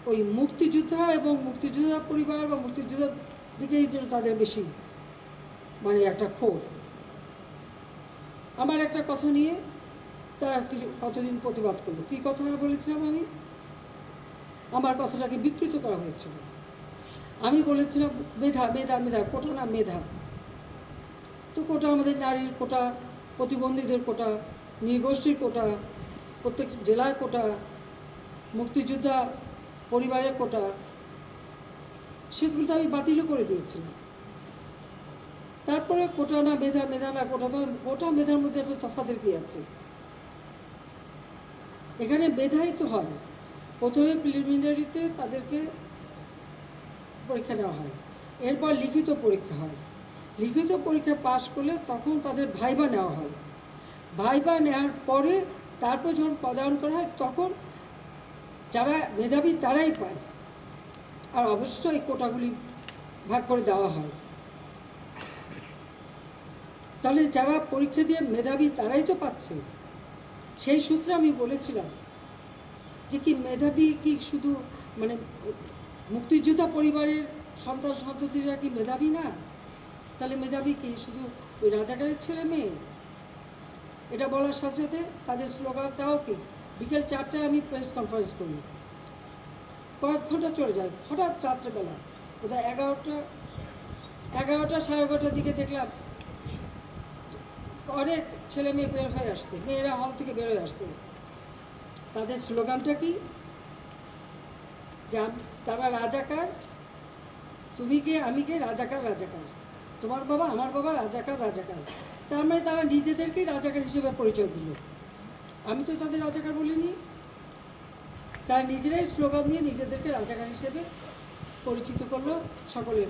ওই মুক্তিযোদ্ধা এবং মুক্তিযোদ্ধা পরিবার বা মুক্তিযোদ্ধার দিকেই তাদের বেশি মানে একটা ক্ষোভ। আমার একটা কথা নিয়ে তারা কিছু কতদিন প্রতিবাদ করলো। কী কথা বলেছিলাম আমি? আমার কথাটাকে বিকৃত করা হয়েছিল। আমি বলেছিলাম মেধা মেধা মেধা, কোটা না মেধা। তো কোটা আমাদের নারীর কোটা, প্রতিবন্ধীদের কোটা, নৃগোষ্ঠীর কোটা, প্রত্যেক জেলার কোটা, মুক্তিযোদ্ধা পরিবারের কোটা, সেগুলো তো আমি বাতিলও করে দিয়েছিলাম। তারপরে কোটা না মেধা, মেধা না কোটা, তো কোটা মেধার মধ্যে একটা তফাতের কী আছে? এখানে মেধাই তো হয়। প্রথমে প্রিলিমিনারিতে তাদেরকে পরীক্ষা নেওয়া হয়, এরপর লিখিত পরীক্ষা হয়। লিখিত পরীক্ষা পাশ করলে তখন তাদের ভাইবা নেওয়া হয়। ভাইবা নেওয়ার পরে তারপর যখন পদায়ন করা হয় তখন যারা মেধাবী তারাই পায়। আর অবশ্যই এই কোটাগুলি ভাগ করে দেওয়া হয়। তাহলে যারা পরীক্ষা দিয়ে মেধাবী তারাই তো পাচ্ছে। সেই সূত্রে আমি বলেছিলাম যে কি মেধাবী কি শুধু মানে মুক্তিযোদ্ধা পরিবারের সন্তান সন্ততিরা কি মেধাবী না? তাহলে মেধাবী কি শুধু ওই রাজাকারের ছেলে মেয়ে? এটা বলার সাথে সাথে তাদের স্লোগান, তাও কি বিকেল 4টায় আমি প্রেস কনফারেন্স করি, কয়েক ঘন্টা চলে যায়। হঠাৎ রাত্রেবেলা বোধহয় 11টা 11:30 দিকে দেখলাম অনেক ছেলে মেয়ে বের হয়ে আসছে, মেয়েরা হল থেকে বের হয়ে আসছে। তাদের স্লোগানটা কি? যে তারা রাজাকার, তুমি কে আমি কে, রাজাকার রাজাকার, তোমার বাবা আমার বাবা, রাজাকার রাজাকার। তার মানে তারা নিজেদেরকেই রাজাকার হিসেবে পরিচয় দিল। আমি তো তাদের রাজাকার বলিনি। তারা নিজেরাই স্লোগান দিয়ে নিজেদেরকে রাজাকার হিসেবে পরিচিত করলো সকলের।